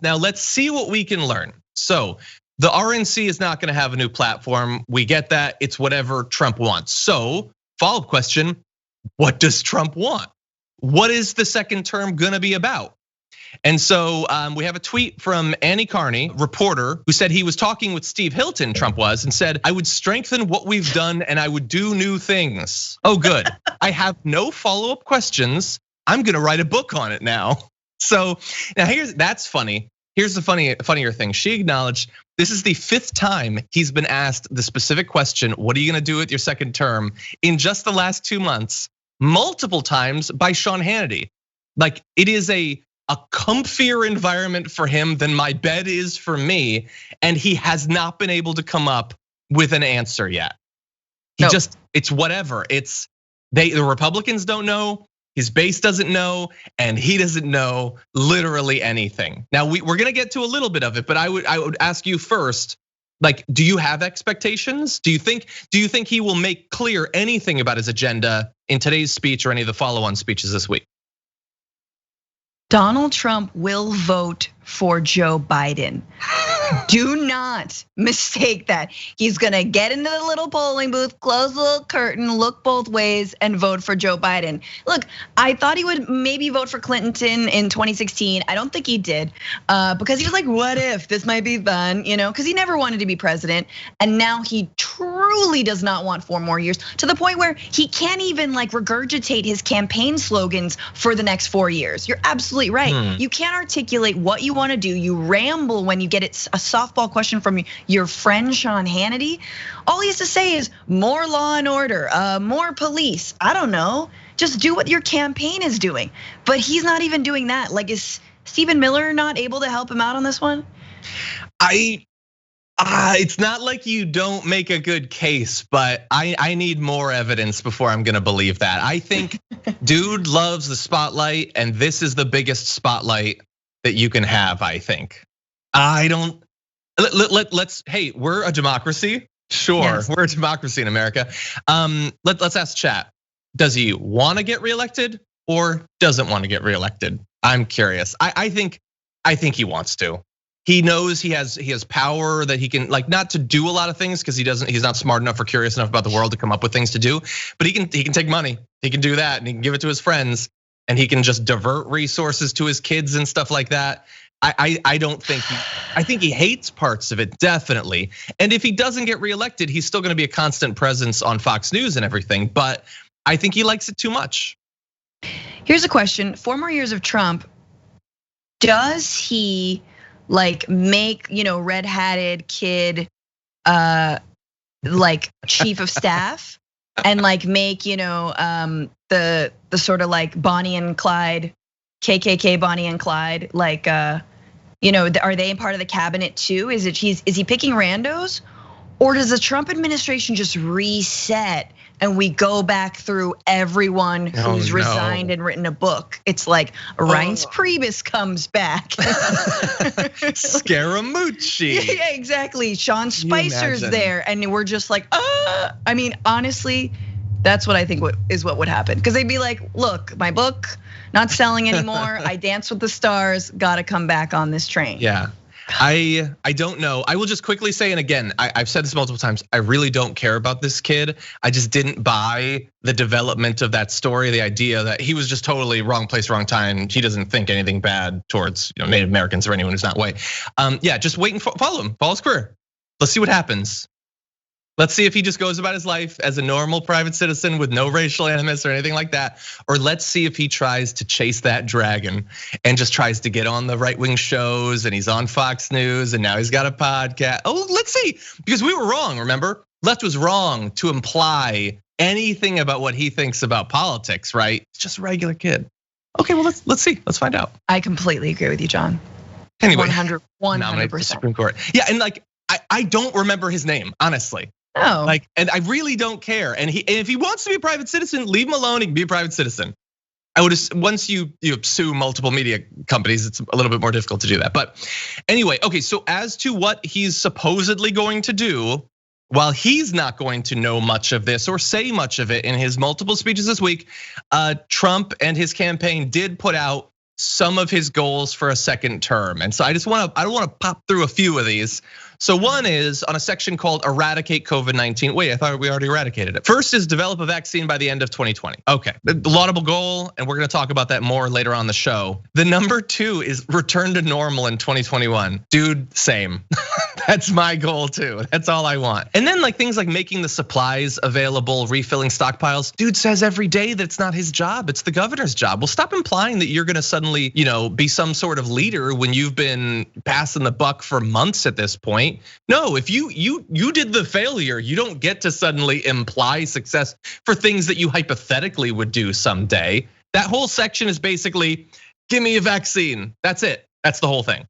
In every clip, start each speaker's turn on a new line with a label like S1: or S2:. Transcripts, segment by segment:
S1: Now let's see what we can learn. So the RNC is not gonna have a new platform. We get that, it's whatever Trump wants. So follow-up question, what does Trump want? What is the second term gonna be about? And so we have a tweet from Annie Carney, reporter, who said he was talking with Steve Hilton, Trump was, and said, I would strengthen what we've done and I would do new things. Oh, good. I have no follow-up questions. I'm gonna write a book on it now. So now that's funny. Here's the funnier thing. She acknowledged this is the 5th time he's been asked the specific question, what are you gonna do with your second term, in just the last 2 months, multiple times by Sean Hannity. Like, it is a comfier environment for him than my bed is for me, and he has not been able to come up with an answer yet. It's whatever. The Republicans don't know, his base doesn't know, and he doesn't know literally anything. Now we're gonna get to a little bit of it, but I would ask you first, like, do you have expectations? Do you think he will make clear anything about his agenda in today's speech or any of the follow-on speeches this week?
S2: Donald Trump will vote for Joe Biden. Do not mistake that. He's gonna get into the little polling booth, close the little curtain, look both ways, and vote for Joe Biden. Look, I thought he would maybe vote for Clinton in 2016. I don't think he did, because he was like, what if this might be fun, because he never wanted to be president. And now he truly does not want 4 more years, to the point where he can't even like regurgitate his campaign slogans for the next 4 years. You're absolutely right. You can't articulate what you want to do. You ramble when you get a softball question from your friend Sean Hannity. All he has to say is more law and order, more police. I don't know. Just do what your campaign is doing. But he's not even doing that. Like, is Stephen Miller not able to help him out on this one?
S1: It's not like you don't make a good case, but I need more evidence before I'm gonna believe that. I think dude loves the spotlight, and this is the biggest spotlight that you can have, I think. Hey, we're a democracy. Sure, yes. We're a democracy in America. Let's ask chat. Does he wanna get reelected or doesn't wanna get reelected? I'm curious. I think he wants to. He knows he has power that he can, like, not to do a lot of things because he's not smart enough or curious enough about the world to come up with things to do, but he can take money. He can do that and he can give it to his friends and he can just divert resources to his kids and stuff like that. I think he hates parts of it, definitely. And if he doesn't get reelected, he's still gonna be a constant presence on Fox News and everything, but I think he likes it too much.
S2: Here's a question, 4 more years of Trump, does he like make, red-hatted kid, like chief of staff, and like make, the sort of like Bonnie and Clyde, KKK Bonnie and Clyde, like, are they part of the cabinet too? Is he picking randos, or does the Trump administration just reset and we go back through everyone who's resigned and written a book? It's like Reince Priebus comes back.
S1: Scaramucci.
S2: Yeah, exactly. Sean Spicer's there, and we're just like, I mean, honestly, that's what I think is what would happen. Because they'd be like, look, my book, not selling anymore. I Dance with the Stars, gotta come back on this train.
S1: Yeah. I don't know. I will just quickly say, and again, I've said this multiple times, I really don't care about this kid. I just didn't buy the development of that story, the idea that he was just totally wrong place, wrong time. He doesn't think anything bad towards Native Americans or anyone who's not white. Yeah, just wait and follow him, follow his career. Let's see what happens. Let's see if he just goes about his life as a normal private citizen with no racial animus or anything like that. Or let's see if he tries to chase that dragon and just tries to get on the right-wing shows, and he's on Fox News and now he's got a podcast. Oh, let's see, because we were wrong, remember? Left was wrong to imply anything about what he thinks about politics, right? It's just a regular kid. Okay, well, let's see, let's find out.
S2: I completely agree with you, John.
S1: Anyway,
S2: 100%.
S1: Supreme Court. Yeah, and like, I don't remember his name, honestly.
S2: No.
S1: Like, and I really don't care. And if he wants to be a private citizen, leave him alone. He can be a private citizen. I would once you sue multiple media companies, it's a little bit more difficult to do that. But anyway, okay. So as to what he's supposedly going to do, while he's not going to know much of this or say much of it in his multiple speeches this week, Trump and his campaign did put out some of his goals for a second term. And so I don't want to pop through a few of these. So one is on a section called eradicate COVID-19. Wait, I thought we already eradicated it. First is develop a vaccine by the end of 2020. Okay, the laudable goal, and we're gonna talk about that more later on the show. The number 2 is return to normal in 2021. Dude, same. That's my goal too. That's all I want. And then like things like making the supplies available, refilling stockpiles. Dude says every day that it's not his job, it's the governor's job. Well, stop implying that you're gonna suddenly, be some sort of leader when you've been passing the buck for months at this point. No, if you did the failure, you don't get to suddenly imply success for things that you hypothetically would do someday. That whole section is basically, give me a vaccine. That's it. That's the whole thing.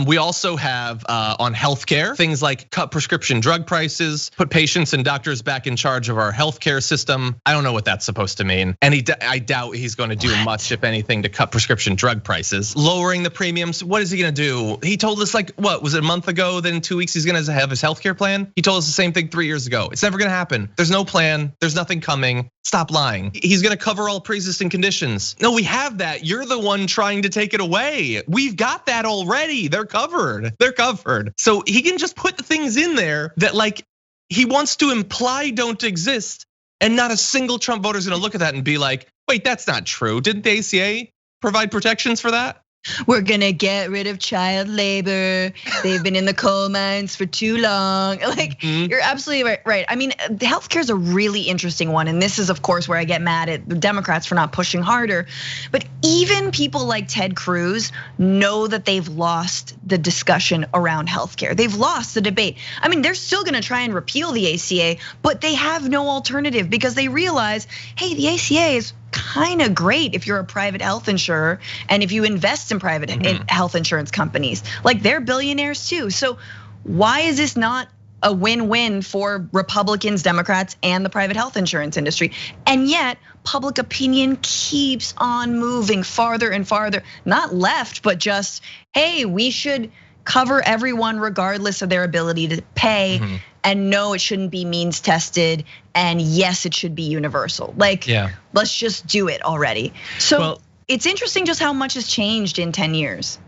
S1: We also have on healthcare things like cut prescription drug prices, put patients and doctors back in charge of our healthcare system. I don't know what that's supposed to mean, and I doubt he's going to do much, if anything, to cut prescription drug prices. Lowering the premiums. What is he going to do? He told us what was it, a month ago that in 2 weeks he's going to have his healthcare plan. He told us the same thing 3 years ago. It's never going to happen. There's no plan. There's nothing coming. Stop lying. He's going to cover all pre-existing conditions. No, we have that. You're the one trying to take it away. We've got that already. They're covered. They're covered. So he can just put things in there that like he wants to imply don't exist, and not a single Trump voter is going to look at that and be like, wait, that's not true. Didn't the ACA provide protections for that?
S2: We're gonna get rid of child labor. They've been in the coal mines for too long. Like, you're absolutely right. I mean, healthcare is a really interesting one. And this is, of course, where I get mad at the Democrats for not pushing harder. But even people like Ted Cruz know that they've lost the discussion around healthcare. They've lost the debate. I mean, they're still gonna try and repeal the ACA, but they have no alternative because they realize, hey, the ACA is kind of great if you're a private health insurer and if you invest in private health insurance companies. Like, they're billionaires too. So why is this not a win-win for Republicans, Democrats, and the private health insurance industry? And yet public opinion keeps on moving farther and farther, not left, but just, hey, we should cover everyone regardless of their ability to pay. And no, it shouldn't be means tested. And yes, it should be universal. Like, let's just do it already. So it's interesting just how much has changed in 10 years.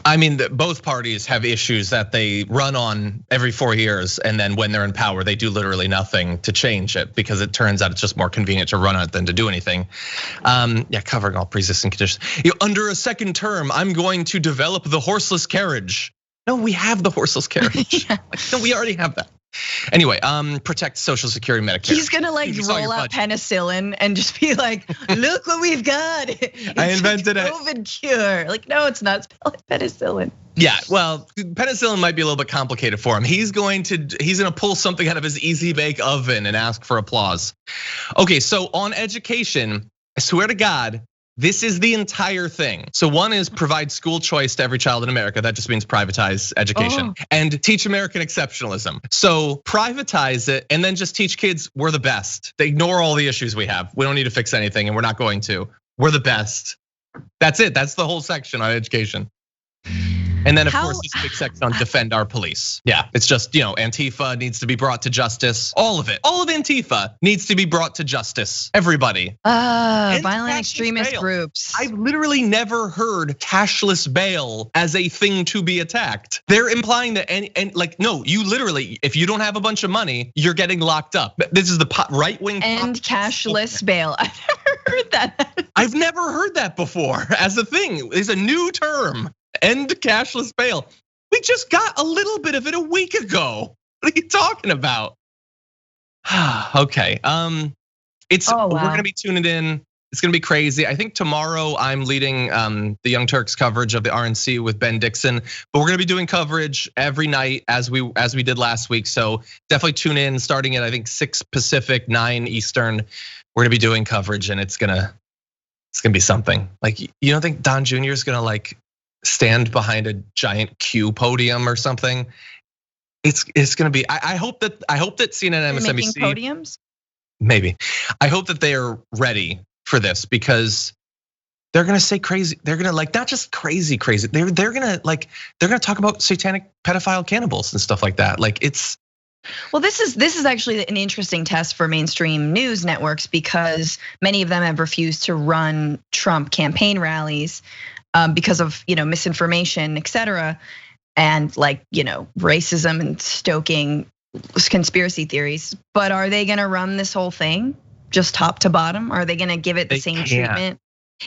S1: I mean, both parties have issues that they run on every 4 years, and then when they're in power, they do literally nothing to change it because it turns out it's just more convenient to run on it than to do anything. Covering all pre-existing conditions. Under a second term, I'm going to develop the horseless carriage. No, we have the horseless carriage. No, we already have that. Anyway, protect Social Security, Medicare.
S2: He's gonna like roll out penicillin and just be like, look what we've got.
S1: I invented
S2: a COVID cure. Like, no, it's not. Spell it penicillin.
S1: Yeah, well, penicillin might be a little bit complicated for him. He's gonna pull something out of his easy bake oven and ask for applause. Okay, so on education, I swear to God, this is the entire thing. So one is provide school choice to every child in America. That just means privatize education and teach American exceptionalism. So privatize it and then just teach kids we're the best. They ignore all the issues we have. We don't need to fix anything and we're not going to. We're the best. That's it. That's the whole section on education. And then of course this big section on defend our police. Yeah, it's just, Antifa needs to be brought to justice. All of it, all of Antifa needs to be brought to justice. Everybody.
S2: Violent extremist groups.
S1: I've literally never heard cashless bail as a thing to be attacked. They're implying that, and like, no, you literally, if you don't have a bunch of money, you're getting locked up. This is the right wing.
S2: And cashless bail. I've never heard that.
S1: I've never heard that before as a thing. It's a new term. End cashless bail. We just got a little bit of it a week ago. What are you talking about? Okay, we're gonna be tuning in. It's gonna be crazy. I think tomorrow I'm leading the Young Turks coverage of the RNC with Ben Dixon, but we're gonna be doing coverage every night as we did last week. So definitely tune in starting at I think 6 Pacific, 9 Eastern. We're gonna be doing coverage and it's gonna be something. Like, you don't think Don Jr. is gonna like stand behind a giant Q podium or something? It's gonna be. I hope that CNN, MSNBC
S2: making podiums.
S1: Maybe. I hope that they are ready for this because they're gonna say crazy. They're gonna like not just crazy. They're gonna talk about satanic pedophile cannibals and stuff like that. Like it's
S2: Well, this is actually an interesting test for mainstream news networks because many of them have refused to run Trump campaign rallies because of misinformation, et cetera, and racism and stoking conspiracy theories. But are they going to run this whole thing just top to bottom? Are they going to give it the same treatment?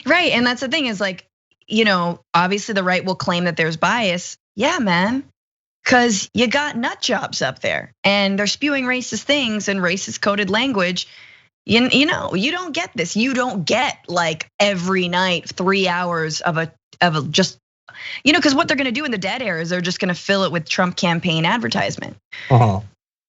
S2: Right, and that's the thing is obviously the right will claim that there's bias. Yeah, man. Because you got nut jobs up there and they're spewing racist things and racist coded language. You don't get this. You don't get every night 3 hours of a just, because what they're gonna do in the dead air is they're just gonna fill it with Trump campaign advertisement.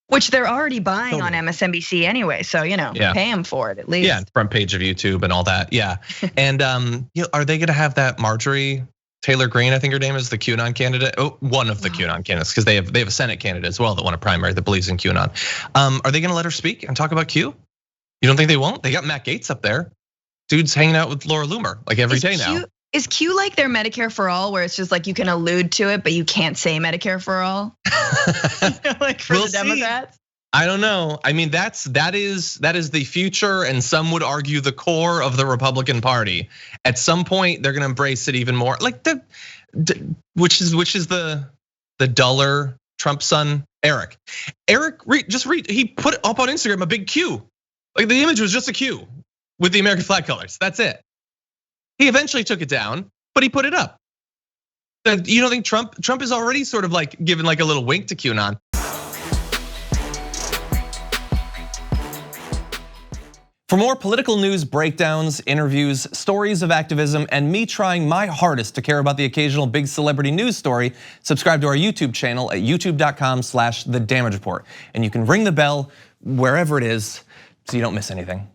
S2: Which they're already buying on MSNBC anyway, so pay them for it at least.
S1: Yeah, front page of YouTube and all that. Yeah, and are they gonna have that Marjorie Taylor Greene, I think her name is, the QAnon candidate. Oh, one of the QAnon candidates, because they have a Senate candidate as well that won a primary that believes in QAnon. Are they gonna let her speak and talk about Q? You don't think they won't? They got Matt Gaetz up there. Dude's hanging out with Laura Loomer every day now.
S2: Is Q like their Medicare for all, where it's just you can allude to it, but you can't say Medicare for all? For the Democrats?
S1: I don't know. I mean, that is the future, and some would argue the core of the Republican Party. At some point, they're gonna embrace it even more. Which is the duller Trump son, Eric. Eric, he put up on Instagram a big Q. The image was just a Q with the American flag colors. That's it. He eventually took it down, but he put it up. You don't think Trump is already sort of giving a little wink to QAnon? For more political news breakdowns, interviews, stories of activism, and me trying my hardest to care about the occasional big celebrity news story, subscribe to our YouTube channel at youtube.com/thedamagereport. And you can ring the bell wherever it is so you don't miss anything.